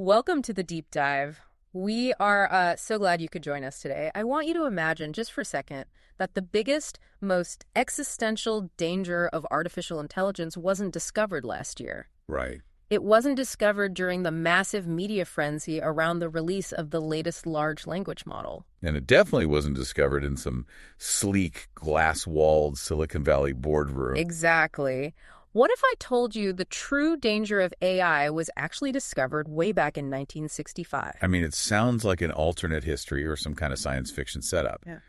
Welcome to the deep dive. We are so glad you could join us today. I want you to imagine, just for a second, that the biggest, most existential danger of artificial intelligence wasn't discovered last year. Right. It wasn't discovered during the massive media frenzy around the release of the latest large language model. And it definitely wasn't discovered in some sleek, glass-walled Silicon Valley boardroom. Exactly. What if I told you the true danger of AI was actually discovered way back in 1965? I mean, it sounds like an alternate history or some kind of science fiction setup. Yeah.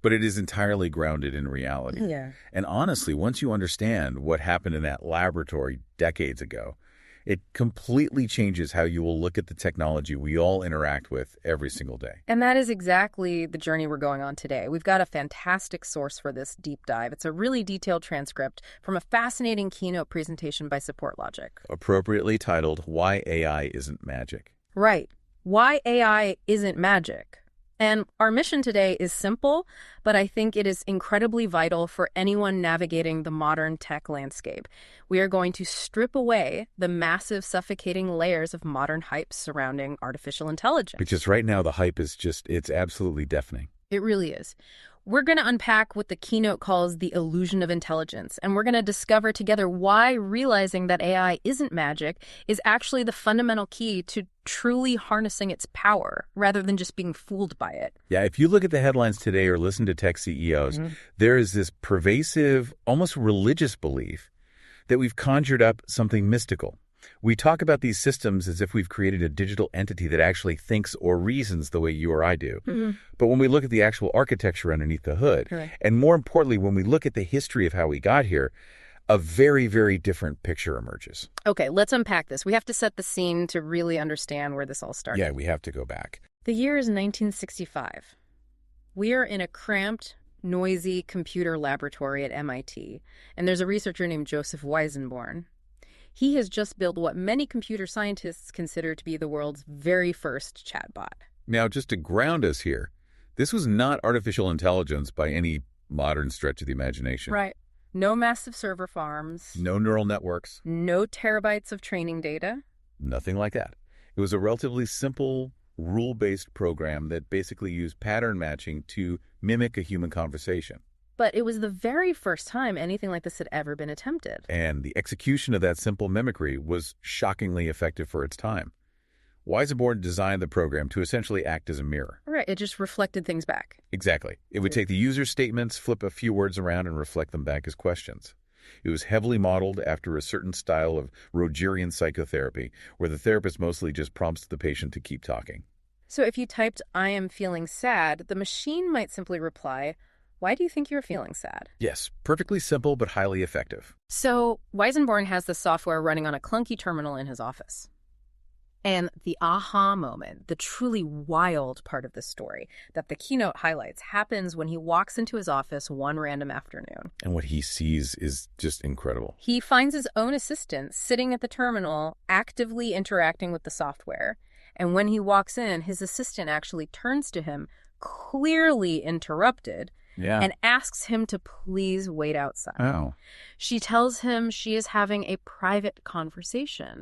But it is entirely grounded in reality. Yeah. And honestly, once you understand what happened in that laboratory decades ago, it completely changes how you will look at the technology we all interact with every single day. And that is exactly the journey we're going on today. We've got a fantastic source for this deep dive. It's a really detailed transcript from a fascinating keynote presentation by Support Logic. Appropriately titled, Why AI Isn't Magic. Right. Why AI isn't magic. And our mission today is simple, but I think it is incredibly vital for anyone navigating the modern tech landscape. We are going to strip away the massive, suffocating layers of modern hype surrounding artificial intelligence. Because right now the hype is it's absolutely deafening. It really is. We're going to unpack what the keynote calls the illusion of intelligence, and we're going to discover together why realizing that AI isn't magic is actually the fundamental key to truly harnessing its power, rather than just being fooled by it. Yeah, if you look at the headlines today or listen to tech CEOs, there is this pervasive, almost religious belief that we've conjured up something mystical. We talk about these systems as if we've created a digital entity that actually thinks or reasons the way you or I do. But when we look at the actual architecture underneath the hood, and more importantly, when we look at the history of how we got here, a very, very different picture emerges. Okay, let's unpack this. We have to set the scene to really understand where this all started. Yeah, we have to go back. The year is 1965. We are in a cramped, noisy computer laboratory at MIT, and there's a researcher named Joseph Weizenborn. He has just built what many computer scientists consider to be the world's very first chatbot. Now, just to ground us here, this was not artificial intelligence by any modern stretch of the imagination. Right. No massive server farms. No neural networks. No terabytes of training data. Nothing like that. It was a relatively simple, rule-based program that basically used pattern matching to mimic a human conversation. But it was the very first time anything like this had ever been attempted. And the execution of that simple mimicry was shockingly effective for its time. Weizenborn designed the program to essentially act as a mirror. Right, it just reflected things back. Exactly. It would take the user's statements, flip a few words around, and reflect them back as questions. It was heavily modeled after a certain style of Rogerian psychotherapy, where the therapist mostly just prompts the patient to keep talking. So if you typed, "I am feeling sad," the machine might simply reply, "Why do you think you're feeling sad?" Yes, perfectly simple but highly effective. So Weizenborn has the software running on a clunky terminal in his office. And the aha moment, the truly wild part of the story that the keynote highlights, happens when he walks into his office one random afternoon. And what he sees is just incredible. He finds his own assistant sitting at the terminal, actively interacting with the software. And when he walks in, his assistant actually turns to him, clearly interrupted, and asks him to please wait outside. Oh. She tells him she is having a private conversation.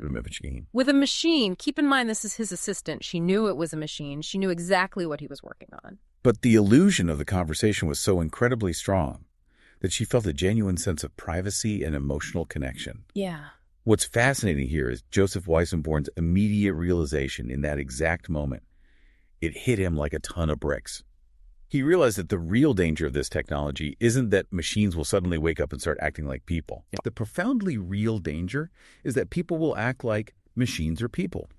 With a machine. Keep in mind, this is his assistant. She knew it was a machine. She knew exactly what he was working on. But the illusion of the conversation was so incredibly strong that she felt a genuine sense of privacy and emotional connection. Yeah. What's fascinating here is Joseph Weizenborn's immediate realization in that exact moment. It hit him like a ton of bricks. He realized that the real danger of this technology isn't that machines will suddenly wake up and start acting like people. The profoundly real danger is that people will act like machines are people.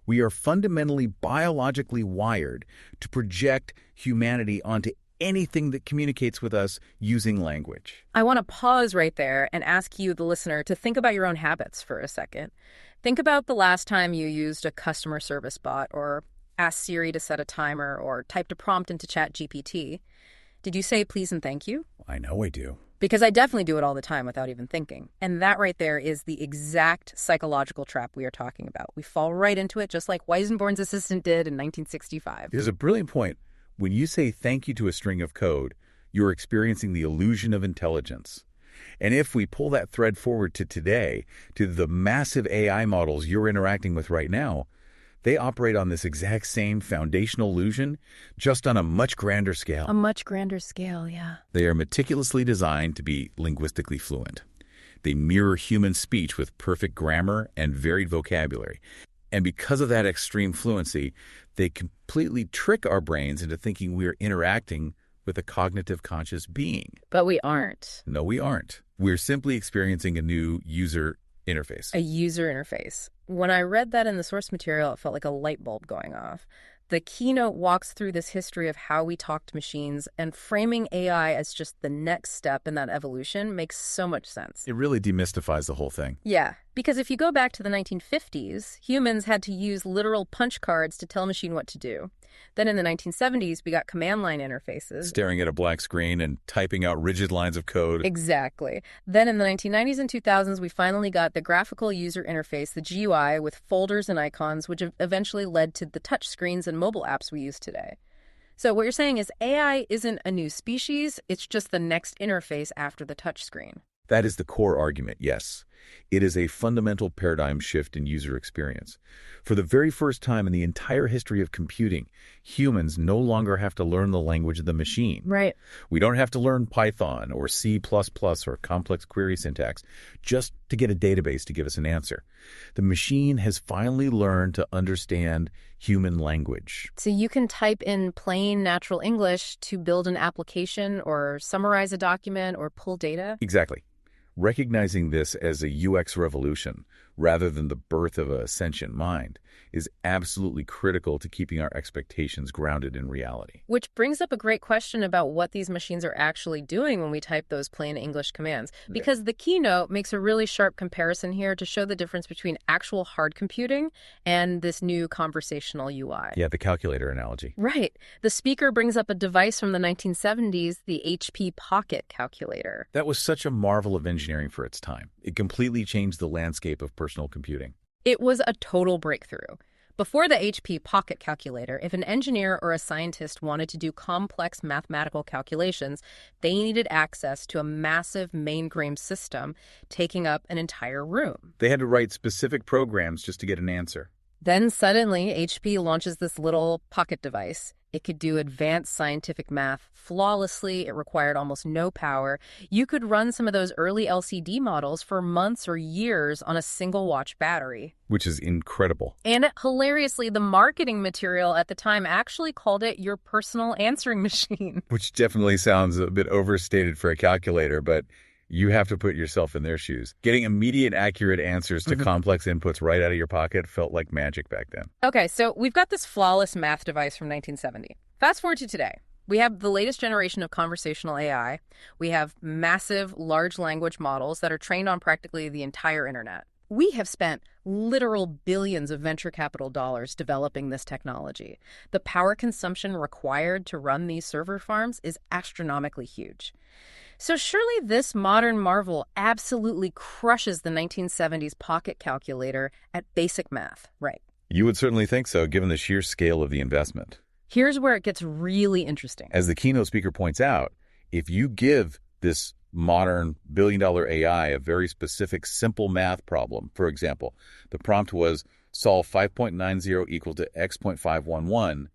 We are fundamentally biologically wired to project humanity onto anything that communicates with us using language. I want to pause right there and ask you, the listener, to think about your own habits for a second. Think about the last time you used a customer service bot, or asked Siri to set a timer, or typed a prompt into ChatGPT. Did you say please and thank you? I know I do. Because I definitely do it all the time without even thinking. And that right there is the exact psychological trap we are talking about. We fall right into it, just like Weizenborn's assistant did in 1965. There's a brilliant point. When you say thank you to a string of code, you're experiencing the illusion of intelligence. And if we pull that thread forward to today, to the massive AI models you're interacting with right now, They operate on this exact same foundational illusion, just on a much grander scale. A much grander scale, yeah. They are meticulously designed to be linguistically fluent. They mirror human speech with perfect grammar and varied vocabulary. And because of that extreme fluency, they completely trick our brains into thinking we are interacting with a cognitive conscious being. But we aren't. No, we aren't. We're simply experiencing a new user interface. A user interface. When I read that in the source material, it felt like a light bulb going off. The keynote walks through this history of how we talk to machines, and framing AI as just the next step in that evolution makes so much sense. It really demystifies the whole thing. Yeah, because if you go back to the 1950s, humans had to use literal punch cards to tell a machine what to do. Then in the 1970s, we got command line interfaces. Staring at a black screen and typing out rigid lines of code. Exactly. Then in the 1990s and 2000s, we finally got the graphical user interface, the GUI, with folders and icons, which eventually led to the touch screens and mobile apps we use today. So what you're saying is AI isn't a new species, it's just the next interface after the touch screen. That is the core argument, yes. It is a fundamental paradigm shift in user experience. For the very first time in the entire history of computing, humans no longer have to learn the language of the machine. Right. We don't have to learn Python or C++ or complex query syntax just to get a database to give us an answer. The machine has finally learned to understand human language. So you can type in plain natural English to build an application or summarize a document or pull data? Exactly. Recognizing this as a UX revolution, rather than the birth of a sentient mind, is absolutely critical to keeping our expectations grounded in reality. Which brings up a great question about what these machines are actually doing when we type those plain English commands. Because the keynote makes a really sharp comparison here to show the difference between actual hard computing and this new conversational UI. Yeah, the calculator analogy. Right. The speaker brings up a device from the 1970s, the HP Pocket calculator. That was such a marvel of engineering for its time. It completely changed the landscape of personal computing. It was a total breakthrough. Before the HP Pocket calculator, if an engineer or a scientist wanted to do complex mathematical calculations, they needed access to a massive mainframe system taking up an entire room. They had to write specific programs just to get an answer. Then suddenly, HP launches this little pocket device. It could do advanced scientific math flawlessly. It required almost no power. You could run some of those early LCD models for months or years on a single watch battery. Which is incredible. And hilariously, the marketing material at the time actually called it your personal answering machine. Which definitely sounds a bit overstated for a calculator, but you have to put yourself in their shoes. Getting immediate, accurate answers to complex inputs right out of your pocket felt like magic back then. Okay, so we've got this flawless math device from 1970. Fast forward to today. We have the latest generation of conversational AI. We have massive large language models that are trained on practically the entire internet. We have spent literal billions of venture capital dollars developing this technology. The power consumption required to run these server farms is astronomically huge. So surely this modern marvel absolutely crushes the 1970s pocket calculator at basic math, right? You would certainly think so, given the sheer scale of the investment. Here's where it gets really interesting. As the keynote speaker points out, if you give this modern billion-dollar AI a very specific simple math problem, for example, the prompt was solve 5.90 equal to x.511,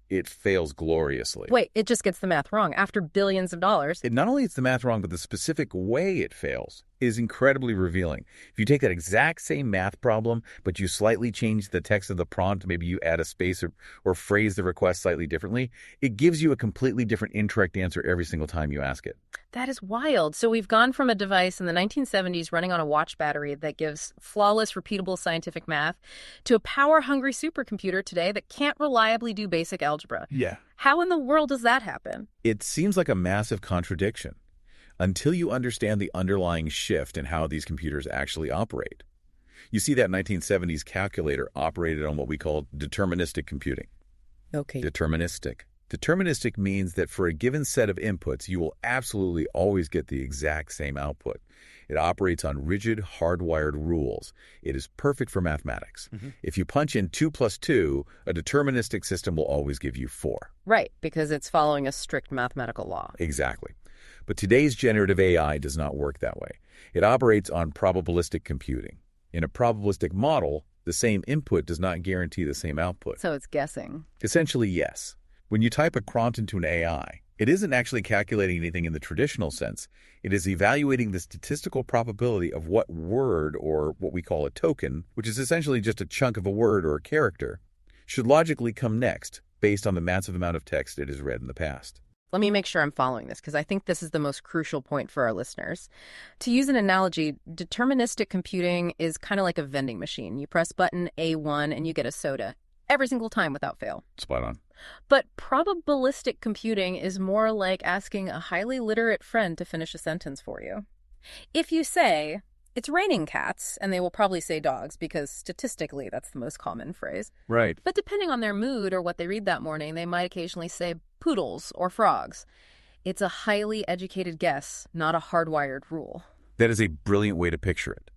it fails gloriously. Wait, it just gets the math wrong after billions of dollars. It not only gets the math wrong, but the specific way it fails is incredibly revealing. If you take that exact same math problem, but you slightly change the text of the prompt, maybe you add a space or phrase the request slightly differently, it gives you a completely different incorrect answer every single time you ask it. That is wild. So we've gone from a device in the 1970s running on a watch battery that gives flawless, repeatable scientific math to a power-hungry supercomputer today that can't reliably do basic algebra. Yeah. How in the world does that happen? It seems like a massive contradiction until you understand the underlying shift in how these computers actually operate. You see, that 1970s calculator operated on what we call deterministic computing. Okay. Deterministic. Deterministic means that for a given set of inputs, you will absolutely always get the exact same output. It operates on rigid, hardwired rules. It is perfect for mathematics. If you punch in 2 plus 2, a deterministic system will always give you 4. Right, because it's following a strict mathematical law. Exactly. But today's generative AI does not work that way. It operates on probabilistic computing. In a probabilistic model, The same input does not guarantee the same output. So it's guessing. Essentially, yes. When you type a prompt into an AI, it isn't actually calculating anything in the traditional sense. It is evaluating the statistical probability of what word, or what we call a token, which is essentially just a chunk of a word or a character, should logically come next based on the massive amount of text it has read in the past. Let me make sure I'm following this, because I think this is the most crucial point for our listeners. To use an analogy, deterministic computing is kind of like a vending machine. You press button A1 and you get a soda every single time without fail. Spot on. But probabilistic computing is more like asking a highly literate friend to finish a sentence for you. If you say, "It's raining cats," and they will probably say dogs, because statistically that's the most common phrase. Right. But depending on their mood or what they read that morning, they might occasionally say poodles or frogs. It's a highly educated guess, not a hardwired rule. That is a brilliant way to picture it.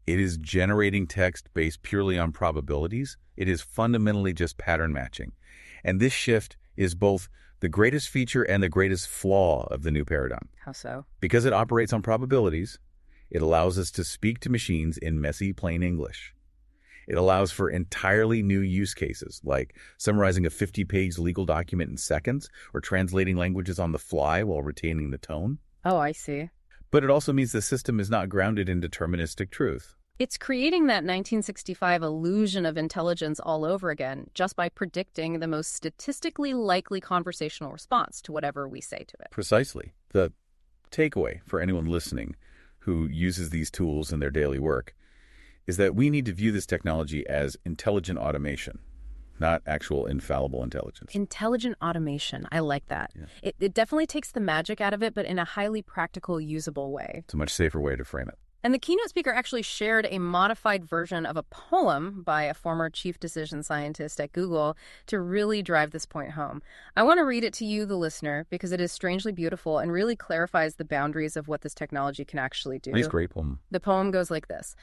It is generating text based purely on probabilities. It is fundamentally just pattern matching. And this shift is both the greatest feature and the greatest flaw of the new paradigm. How so? Because it operates on probabilities, it allows us to speak to machines in messy, plain English. It allows for entirely new use cases, like summarizing a 50-page legal document in seconds or translating languages on the fly while retaining the tone. Oh, I see. But it also means the system is not grounded in deterministic truth. It's creating that 1965 illusion of intelligence all over again, just by predicting the most statistically likely conversational response to whatever we say to it. Precisely. The takeaway for anyone listening who uses these tools in their daily work is that we need to view this technology as intelligent automation, not actual infallible intelligence. Intelligent automation. I like that. Yeah. It definitely takes the magic out of it, but in a highly practical, usable way. It's a much safer way to frame it. And the keynote speaker actually shared a modified version of a poem by a former chief decision scientist at Google to really drive this point home. I want to read it to you, the listener, because it is strangely beautiful and really clarifies the boundaries of what this technology can actually do. Nice, great poem. The poem goes like this.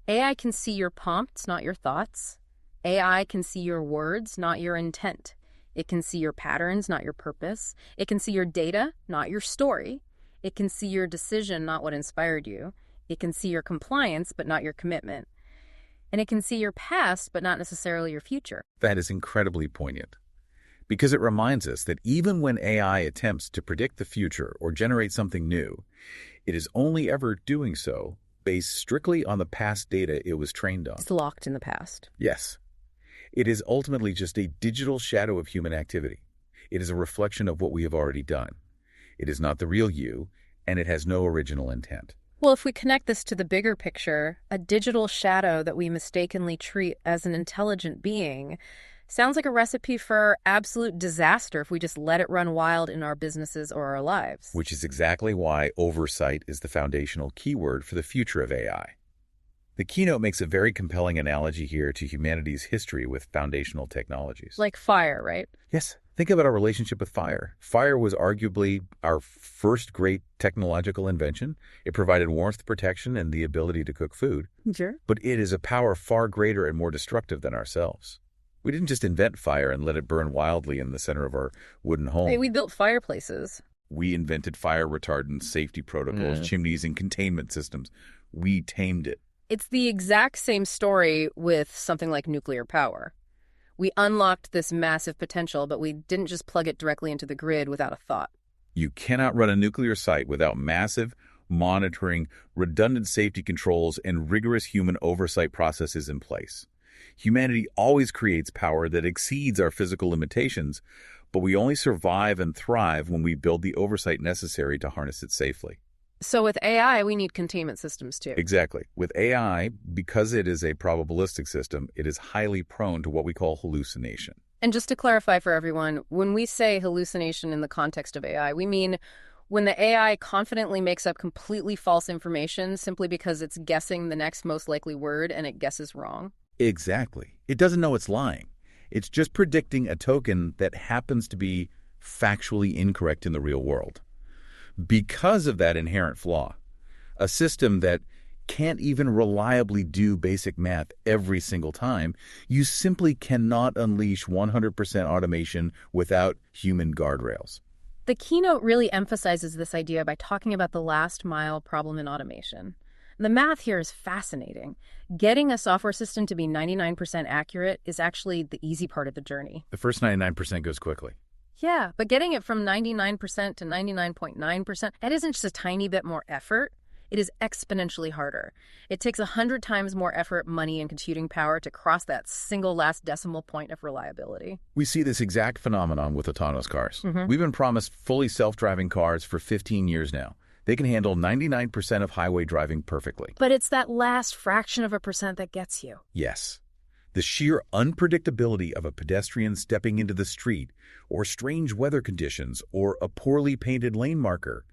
AI can see your prompts, not your thoughts. AI can see your words, not your intent. It can see your patterns, not your purpose. It can see your data, not your story. It can see your decision, not what inspired you. It can see your compliance, but not your commitment. And it can see your past, but not necessarily your future. That is incredibly poignant, because it reminds us that even when AI attempts to predict the future or generate something new, it is only ever doing so based strictly on the past data it was trained on. It's locked in the past. Yes. It is ultimately just a digital shadow of human activity. It is a reflection of what we have already done. It is not the real you, and it has no original intent. Well, if we connect this to the bigger picture, a digital shadow that we mistakenly treat as an intelligent being sounds like a recipe for absolute disaster if we just let it run wild in our businesses or our lives. Which is exactly why oversight is the foundational keyword for the future of AI. The keynote makes a very compelling analogy here to humanity's history with foundational technologies. Like fire, right? Yes. Think about our relationship with fire. Fire was arguably our first great technological invention. It provided warmth, protection, and the ability to cook food. Sure. But it is a power far greater and more destructive than ourselves. We didn't just invent fire and let it burn wildly in the center of our wooden home. Hey, we built fireplaces. We invented fire retardant safety protocols, chimneys, and containment systems. We tamed it. It's the exact same story with something like nuclear power. We unlocked this massive potential, but we didn't just plug it directly into the grid without a thought. You cannot run a nuclear site without massive monitoring, redundant safety controls, and rigorous human oversight processes in place. Humanity always creates power that exceeds our physical limitations, but we only survive and thrive when we build the oversight necessary to harness it safely. So with AI, we need containment systems too. Exactly. With AI, because it is a probabilistic system, it is highly prone to what we call hallucination. And just to clarify for everyone, when we say hallucination in the context of AI, we mean when the AI confidently makes up completely false information simply because it's guessing the next most likely word and it guesses wrong. Exactly. It doesn't know it's lying. It's just predicting a token that happens to be factually incorrect in the real world. Because of that inherent flaw, a system that can't even reliably do basic math every single time, you simply cannot unleash 100% automation without human guardrails. The keynote really emphasizes this idea by talking about the last mile problem in automation. The math here is fascinating. Getting a software system to be 99% accurate is actually the easy part of the journey. The first 99% goes quickly. Yeah, but getting it from 99% to 99.9%, that isn't just a tiny bit more effort. It is exponentially harder. It takes 100 times more effort, money, and computing power to cross that single last decimal point of reliability. We see this exact phenomenon with autonomous cars. Mm-hmm. We've been promised fully self-driving cars for 15 years now. They can handle 99% of highway driving perfectly. But it's that last fraction of a percent that gets you. Yes. The sheer unpredictability of a pedestrian stepping into the street, or strange weather conditions, or a poorly painted lane marker.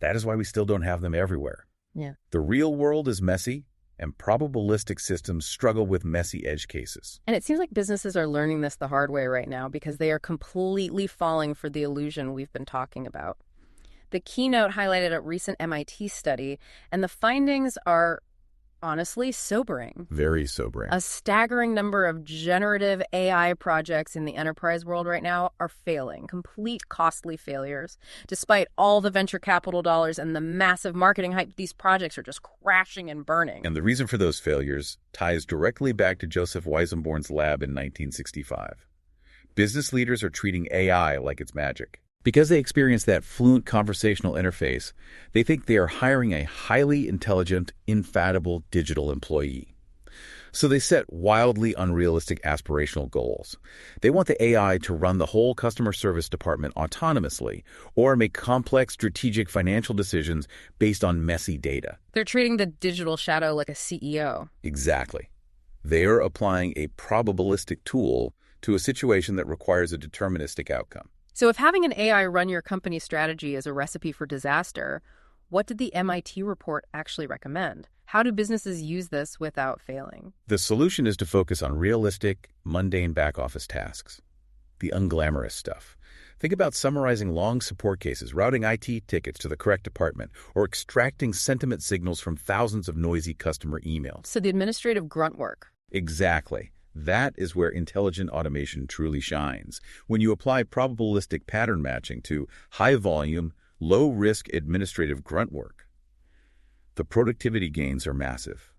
That is why we still don't have them everywhere. Yeah. The real world is messy, and probabilistic systems struggle with messy edge cases. And it seems like businesses are learning this the hard way right now because they are completely falling for the illusion we've been talking about. The keynote highlighted a recent MIT study, and the findings are honestly sobering. Very sobering. A staggering number of generative AI projects in the enterprise world right now are failing, complete costly failures. Despite all the venture capital dollars and the massive marketing hype, these projects are just crashing and burning. And the reason for those failures ties directly back to Joseph Weissenborn's lab in 1965. Business leaders are treating AI like it's magic. Because they experience that fluent conversational interface, they think they are hiring a highly intelligent, infallible digital employee. So they set wildly unrealistic aspirational goals. They want the AI to run the whole customer service department autonomously or make complex strategic financial decisions based on messy data. They're treating the digital shadow like a CEO. Exactly. They are applying a probabilistic tool to a situation that requires a deterministic outcome. So if having an AI run your company strategy is a recipe for disaster, what did the MIT report actually recommend? How do businesses use this without failing? The solution is to focus on realistic, mundane back-office tasks, the unglamorous stuff. Think about summarizing long support cases, routing IT tickets to the correct department, or extracting sentiment signals from thousands of noisy customer emails. So the administrative grunt work. Exactly. That is where intelligent automation truly shines. When you apply probabilistic pattern matching to high-volume, low-risk administrative grunt work, the productivity gains are massive.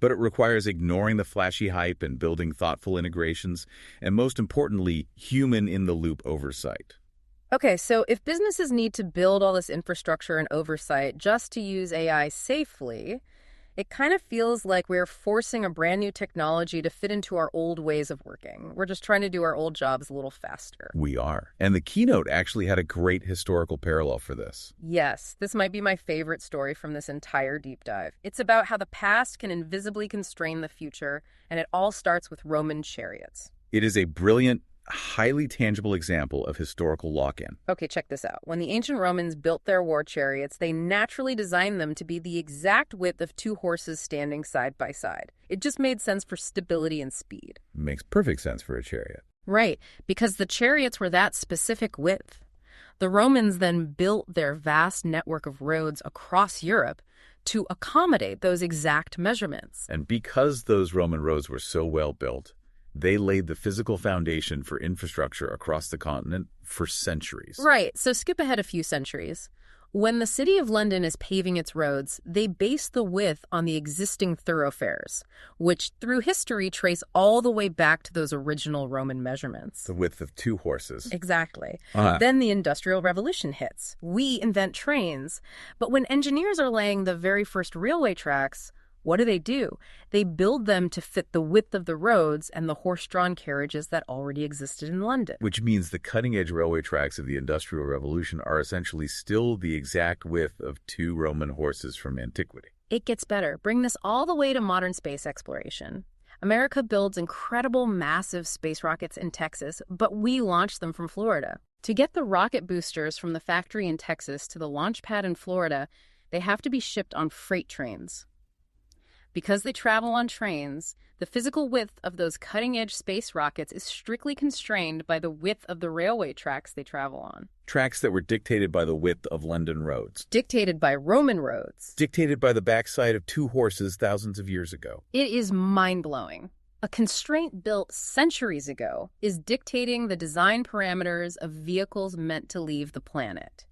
But it requires ignoring the flashy hype and building thoughtful integrations, and most importantly, human-in-the-loop oversight. Okay, so if businesses need to build all this infrastructure and oversight just to use AI safely, it kind of feels like we're forcing a brand new technology to fit into our old ways of working. We're just trying to do our old jobs a little faster. We are. And the keynote actually had a great historical parallel for this. Yes, this might be my favorite story from this entire deep dive. It's about how the past can invisibly constrain the future, and it all starts with Roman chariots. It is a brilliant, highly tangible example of historical lock-in. Okay, check this out. When the ancient Romans built their war chariots, they naturally designed them to be the exact width of two horses standing side by side. It just made sense for stability and speed. Makes perfect sense for a chariot. Right, because the chariots were that specific width. The Romans then built their vast network of roads across Europe to accommodate those exact measurements. And because those Roman roads were so well built, they laid the physical foundation for infrastructure across the continent for centuries. Right, so skip ahead a few centuries. When the City of London is paving its roads, they base the width on the existing thoroughfares, which through history trace all the way back to those original Roman measurements. The width of two horses. Exactly. Then the Industrial Revolution hits. We invent trains. But when engineers are laying the very first railway tracks, what do? They build them to fit the width of the roads and the horse-drawn carriages that already existed in London. Which means the cutting-edge railway tracks of the Industrial Revolution are essentially still the exact width of two Roman horses from antiquity. It gets better. Bring this all the way to modern space exploration. America builds incredible, massive space rockets in Texas, but we launch them from Florida. To get the rocket boosters from the factory in Texas to the launch pad in Florida, they have to be shipped on freight trains. Because they travel on trains, the physical width of those cutting-edge space rockets is strictly constrained by the width of the railway tracks they travel on. Tracks that were dictated by the width of London roads. Dictated by Roman roads. Dictated by the backside of two horses thousands of years ago. It is mind-blowing. A constraint built centuries ago is dictating the design parameters of vehicles meant to leave the planet.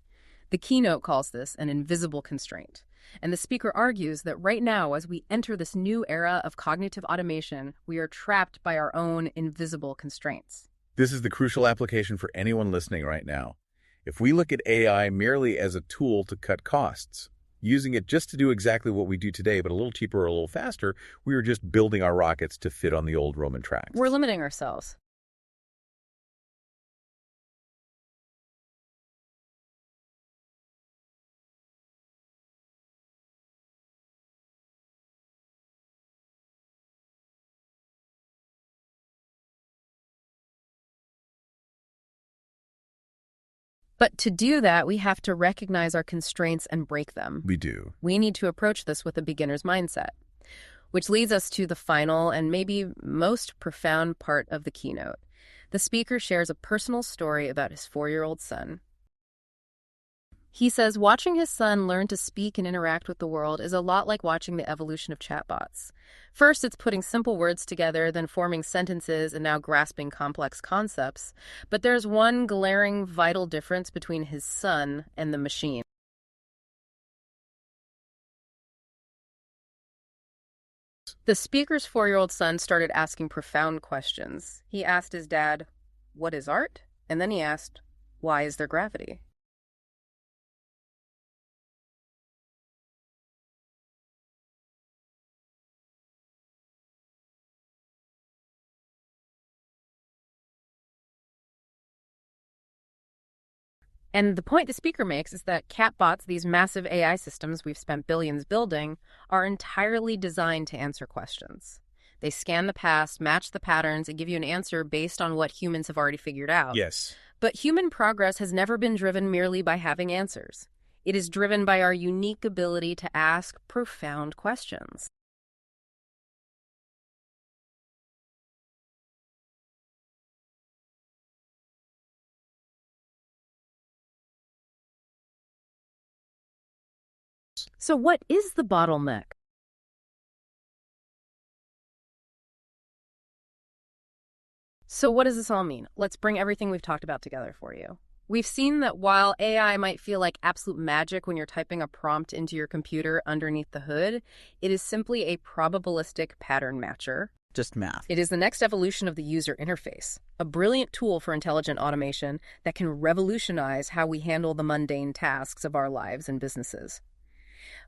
The keynote calls this an invisible constraint. And the speaker argues that right now, as we enter this new era of cognitive automation, we are trapped by our own invisible constraints. This is the crucial application for anyone listening right now. If we look at AI merely as a tool to cut costs, using it just to do exactly what we do today, but a little cheaper or a little faster, we are just building our rockets to fit on the old Roman tracks. We're limiting ourselves. But to do that, we have to recognize our constraints and break them. We do. We need to approach this with a beginner's mindset, which leads us to the final and maybe most profound part of the keynote. The speaker shares a personal story about his 4-year-old son. He says watching his son learn to speak and interact with the world is a lot like watching the evolution of chatbots. First, it's putting simple words together, then forming sentences, and now grasping complex concepts. But there's one glaring, vital difference between his son and the machine. The speaker's 4-year-old son started asking profound questions. He asked his dad, "What is art?" And then he asked, "Why is there gravity?" And the point the speaker makes is that chatbots, these massive AI systems we've spent billions building, are entirely designed to answer questions. They scan the past, match the patterns, and give you an answer based on what humans have already figured out. Yes. But human progress has never been driven merely by having answers. It is driven by our unique ability to ask profound questions. So what is the bottleneck? So what does this all mean? Let's bring everything we've talked about together for you. We've seen that while AI might feel like absolute magic when you're typing a prompt into your computer underneath the hood, it is simply a probabilistic pattern matcher. Just math. It is the next evolution of the user interface, a brilliant tool for intelligent automation that can revolutionize how we handle the mundane tasks of our lives and businesses.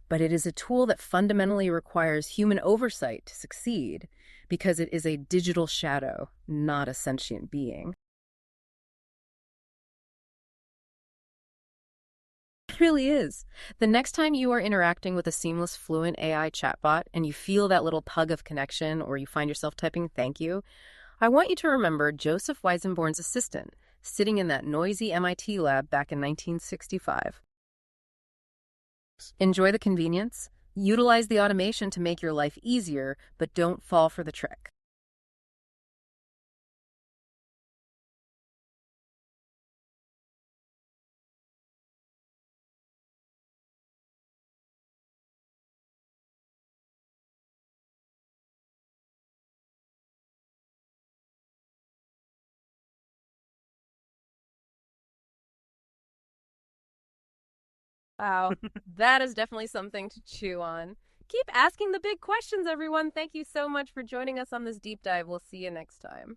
But it is a tool that fundamentally requires human oversight to succeed because it is a digital shadow, not a sentient being. It really is. The next time you are interacting with a seamless, fluent AI chatbot and you feel that little tug of connection or you find yourself typing "thank you," I want you to remember Joseph Weizenborn's assistant sitting in that noisy MIT lab back in 1965. Enjoy the convenience, utilize the automation to make your life easier, but don't fall for the trick. Wow, that is definitely something to chew on. Keep asking the big questions, everyone. Thank you so much for joining us on this deep dive. We'll see you next time.